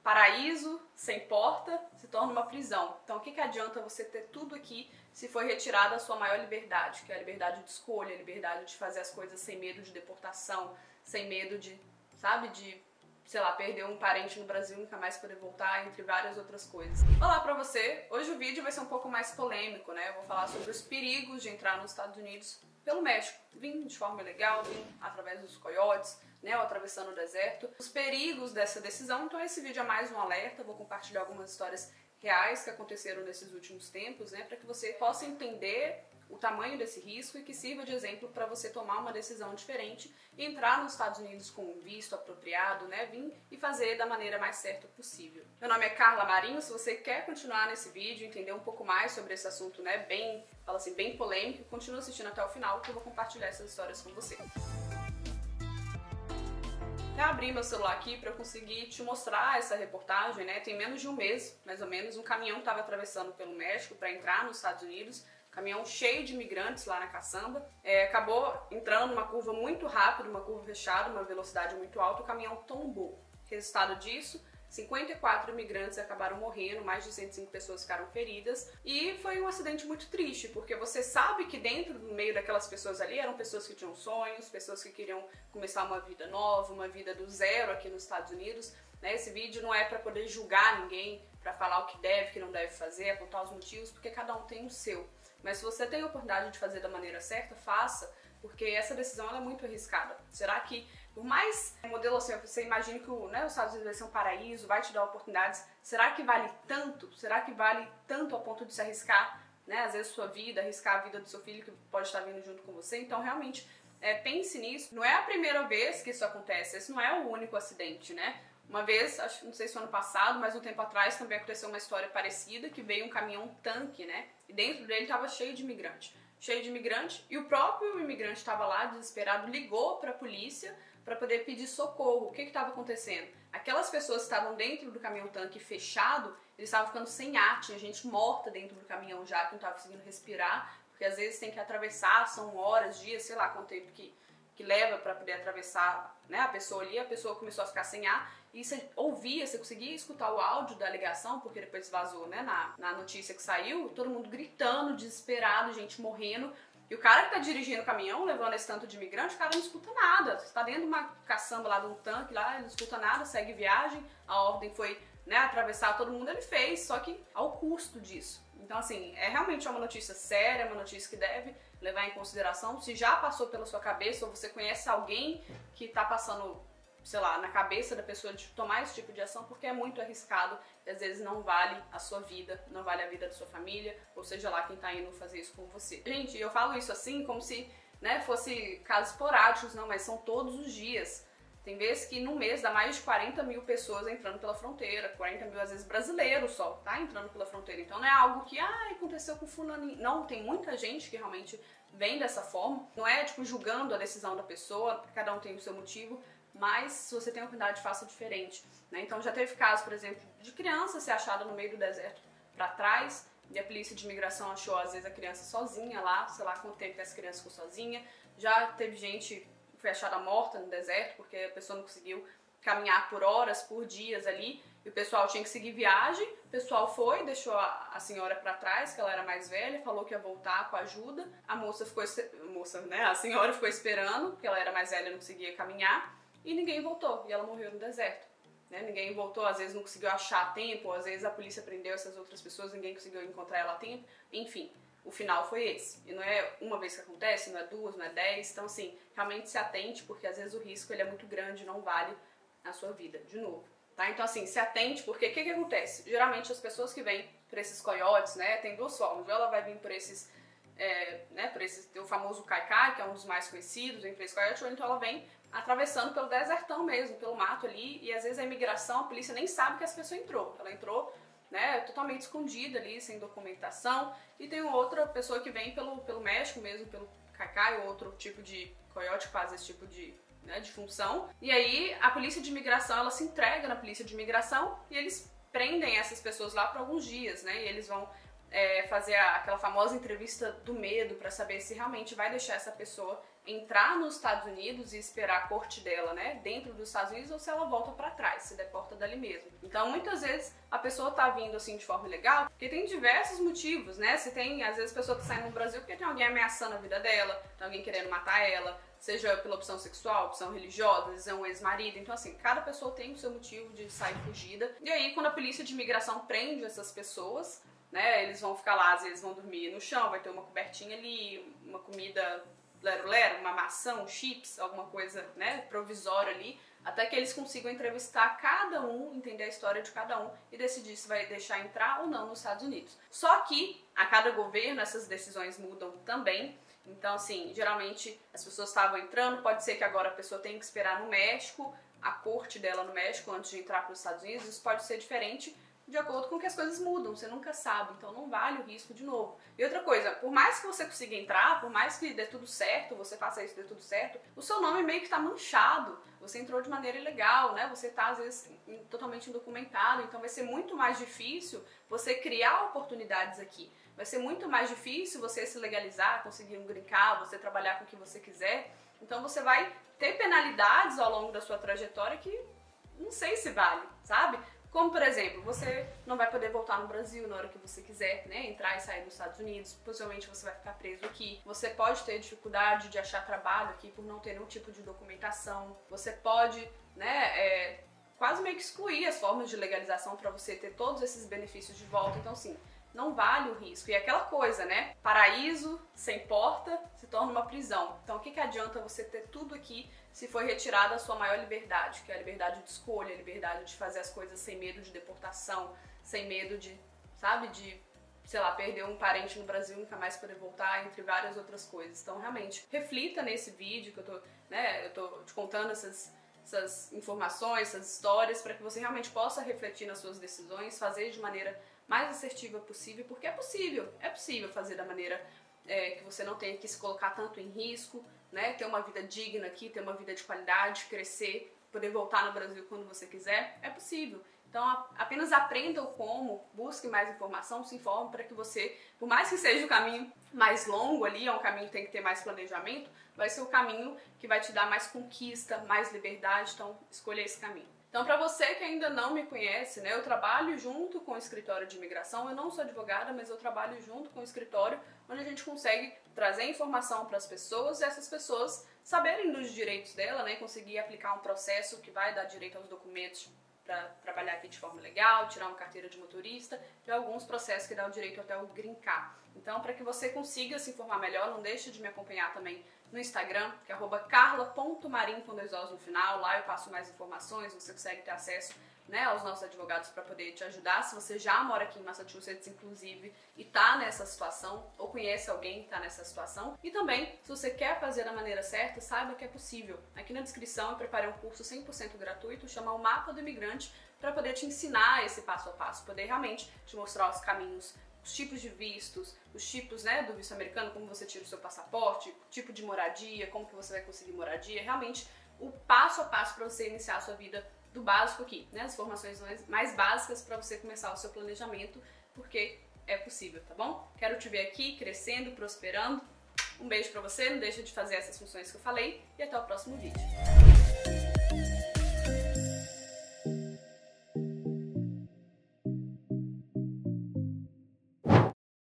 paraíso sem porta se torna uma prisão. Então o que adianta você ter tudo aqui se foi retirada a sua maior liberdade, que é a liberdade de escolha, a liberdade de fazer as coisas sem medo de deportação, sem medo de, sabe, sei lá, perder um parente no Brasil e nunca mais poder voltar, entre várias outras coisas. Olá pra você! Hoje o vídeo vai ser um pouco mais polêmico, né? Eu vou falar sobre os perigos de entrar nos Estados Unidos pelo México. Vim de forma ilegal, vim através dos coiotes, né, ou atravessando o deserto. Os perigos dessa decisão, então esse vídeo é mais um alerta, vou compartilhar algumas histórias reais que aconteceram nesses últimos tempos, né, para que você possa entender o tamanho desse risco e que sirva de exemplo para você tomar uma decisão diferente e entrar nos Estados Unidos com um visto apropriado, né, vir e fazer da maneira mais certa possível. Meu nome é Carla Marinho, se você quer continuar nesse vídeo, entender um pouco mais sobre esse assunto, né, bem polêmico, continua assistindo até o final que eu vou compartilhar essas histórias com você. Eu abri meu celular aqui para eu conseguir te mostrar essa reportagem, né, tem menos de um mês, mais ou menos, um caminhão estava atravessando pelo México para entrar nos Estados Unidos, caminhão cheio de imigrantes lá na caçamba, acabou entrando numa curva muito rápida, uma curva fechada, uma velocidade muito alta, o caminhão tombou. Resultado disso, 54 imigrantes acabaram morrendo, mais de 105 pessoas ficaram feridas e foi um acidente muito triste, porque você sabe que dentro do meio daquelas pessoas ali eram pessoas que tinham sonhos, pessoas que queriam começar uma vida nova, uma vida do zero aqui nos Estados Unidos, né? Esse vídeo não é para poder julgar ninguém, para falar o que deve, o que não deve fazer, apontar os motivos, porque cada um tem o seu. Mas se você tem a oportunidade de fazer da maneira certa, faça, porque essa decisão ela é muito arriscada. Será que, por mais modelo assim, você imagina que os Estados Unidos vai ser um paraíso, vai te dar oportunidades, será que vale tanto? Será que vale tanto ao ponto de se arriscar, né, às vezes sua vida, arriscar a vida do seu filho que pode estar vindo junto com você? Então, realmente, pense nisso. Não é a primeira vez que isso acontece, esse não é o único acidente, né? Uma vez, não sei se foi ano passado, mas um tempo atrás também aconteceu uma história parecida, que veio um caminhão-tanque, né? E dentro dele estava cheio de imigrante. E o próprio imigrante estava lá, desesperado, ligou para a polícia para poder pedir socorro. O que estava acontecendo? Aquelas pessoas que estavam dentro do caminhão-tanque fechado, eles estavam ficando sem ar, tinha gente morta dentro do caminhão já, que não estava conseguindo respirar, porque às vezes tem que atravessar, são horas, dias, sei lá quanto tempo que leva para poder atravessar, né, a pessoa ali, a pessoa começou a ficar sem ar, e você ouvia, você conseguia escutar o áudio da ligação, porque depois vazou, né, na notícia que saiu, todo mundo gritando, desesperado, gente morrendo, e o cara que tá dirigindo o caminhão, levando esse tanto de imigrante, o cara não escuta nada, você tá dentro de uma caçamba lá, de um tanque lá, ele não escuta nada, segue viagem, a ordem foi, né, atravessar todo mundo, ele fez, só que ao custo disso. Então, assim, realmente uma notícia séria, uma notícia que deve levar em consideração. Se já passou pela sua cabeça ou você conhece alguém que tá passando, sei lá, na cabeça da pessoa de tomar esse tipo de ação, porque é muito arriscado e às vezes não vale a sua vida, não vale a vida da sua família, ou seja lá quem tá indo fazer isso com você. Gente, eu falo isso assim como se, né, fosse casos esporádicos, não, mas são todos os dias. Tem vezes que no mês dá mais de 40 mil pessoas entrando pela fronteira, 40 mil às vezes brasileiros só, tá entrando pela fronteira. Então não é algo que, aconteceu com fulaninho. Não, tem muita gente que realmente vem dessa forma. Não é, tipo, julgando a decisão da pessoa, cada um tem o seu motivo, mas se você tem a oportunidade, faça diferente, né? Então já teve casos, por exemplo, de criança ser achada no meio do deserto pra trás, e a polícia de imigração achou às vezes a criança sozinha lá, sei lá quanto tempo que essa criança ficou sozinha. Já teve gente foi achada morta no deserto porque a pessoa não conseguiu caminhar por horas, por dias ali, e o pessoal tinha que seguir viagem. O pessoal foi, deixou a senhora para trás, que ela era mais velha, falou que ia voltar com ajuda. A senhora ficou esperando, porque ela era mais velha e não conseguia caminhar, e ninguém voltou, e ela morreu no deserto. Né? Ninguém voltou, às vezes não conseguiu achar a tempo, às vezes a polícia prendeu essas outras pessoas, ninguém conseguiu encontrar ela a tempo, enfim. O final foi esse. E não é uma vez que acontece, não é duas, não é 10. Então, assim, realmente se atente, porque às vezes o risco ele é muito grande e não vale a sua vida, de novo. Tá? Então, assim, se atente, porque o que acontece? Geralmente as pessoas que vêm por esses coiotes, né, tem duas formas. Ou ela vai vir por esses, o famoso caicai, que é um dos mais conhecidos, vem por esse coiote, ou então ela vem atravessando pelo desertão mesmo, pelo mato ali, e às vezes a imigração, a polícia nem sabe que essa pessoa entrou. Ela entrou, né, totalmente escondida ali, sem documentação, e tem outra pessoa que vem pelo México mesmo, pelo caicai, ou outro tipo de coiote que faz esse tipo de função, e aí a polícia de imigração, ela se entrega na polícia de imigração, e eles prendem essas pessoas lá por alguns dias, né, e eles vão fazer aquela famosa entrevista do medo para saber se realmente vai deixar essa pessoa entrar nos Estados Unidos e esperar a corte dela, né, dentro dos Estados Unidos, ou se ela volta para trás, se deporta dali mesmo. Então, muitas vezes a pessoa tá vindo assim de forma ilegal, porque tem diversos motivos, né? Se tem, às vezes a pessoa tá saindo do Brasil porque tem alguém ameaçando a vida dela, tem alguém querendo matar ela, seja pela opção sexual, opção religiosa, às vezes é um ex-marido. Então, assim, cada pessoa tem o seu motivo de sair fugida. E aí, quando a polícia de imigração prende essas pessoas, né, eles vão ficar lá, às vezes vão dormir no chão, vai ter uma cobertinha ali, uma comida lero-lero, uma maçã, um chips, alguma coisa, né, provisória ali, até que eles consigam entrevistar cada um, entender a história de cada um e decidir se vai deixar entrar ou não nos Estados Unidos. Só que a cada governo essas decisões mudam também. Então, assim, geralmente as pessoas estavam entrando, pode ser que agora a pessoa tenha que esperar no México, a corte dela no México antes de entrar para os Estados Unidos. Isso pode ser diferente de acordo com que as coisas mudam, você nunca sabe, então não vale o risco de novo. E outra coisa, por mais que você consiga entrar, por mais que dê tudo certo, você faça isso e dê tudo certo, o seu nome meio que tá manchado, você entrou de maneira ilegal, né? Você tá, às vezes, totalmente indocumentado, então vai ser muito mais difícil você criar oportunidades aqui. Vai ser muito mais difícil você se legalizar, conseguir um green card, você trabalhar com o que você quiser. Então você vai ter penalidades ao longo da sua trajetória que não sei se vale, sabe? Como, por exemplo, você não vai poder voltar no Brasil na hora que você quiser, né? Entrar e sair dos Estados Unidos, possivelmente você vai ficar preso aqui. Você pode ter dificuldade de achar trabalho aqui por não ter nenhum tipo de documentação. Você pode, né, quase meio que excluir as formas de legalização para você ter todos esses benefícios de volta. Então, assim, não vale o risco. E aquela coisa, né? Paraíso sem porta se torna uma prisão. Então, o que adianta você ter tudo aqui se foi retirada a sua maior liberdade, que é a liberdade de escolha, a liberdade de fazer as coisas sem medo de deportação, sem medo de, sabe, de, sei lá, perder um parente no Brasil e nunca mais poder voltar, entre várias outras coisas. Então, realmente, reflita nesse vídeo que eu tô te contando essas informações, essas histórias, para que você realmente possa refletir nas suas decisões, fazer de maneira mais assertiva possível, porque é possível fazer da maneira que você não tenha que se colocar tanto em risco, né? Ter uma vida digna aqui, ter uma vida de qualidade, crescer, poder voltar no Brasil quando você quiser, é possível. Então apenas aprenda o como, busque mais informação, se informe para que você, por mais que seja o caminho mais longo ali, é um caminho que tem que ter mais planejamento, vai ser o caminho que vai te dar mais conquista, mais liberdade, então escolha esse caminho. Então, para você que ainda não me conhece, né, eu trabalho junto com o escritório de imigração. Eu não sou advogada, mas eu trabalho junto com o escritório, onde a gente consegue trazer informação para as pessoas e essas pessoas saberem dos direitos dela, né, conseguir aplicar um processo que vai dar direito aos documentos para trabalhar aqui de forma legal, tirar uma carteira de motorista e alguns processos que dão o direito até o green card. Então, para que você consiga se informar melhor, não deixe de me acompanhar também no Instagram, que é @carla.marim com 2 Os no final. Lá eu passo mais informações, você consegue ter acesso, né, aos nossos advogados para poder te ajudar. Se você já mora aqui em Massachusetts, inclusive, e tá nessa situação, ou conhece alguém que tá nessa situação. E também, se você quer fazer da maneira certa, saiba que é possível. Aqui na descrição eu preparei um curso 100% gratuito, chama O Mapa do Imigrante, para poder te ensinar esse passo a passo, poder realmente te mostrar os caminhos, os tipos de vistos, os tipos, né, do visto americano, como você tira o seu passaporte, tipo de moradia, como que você vai conseguir moradia, realmente o passo a passo para você iniciar a sua vida do básico aqui, né, as informações mais básicas para você começar o seu planejamento, porque é possível, tá bom? Quero te ver aqui crescendo, prosperando. Um beijo para você, não deixa de fazer essas funções que eu falei e até o próximo vídeo.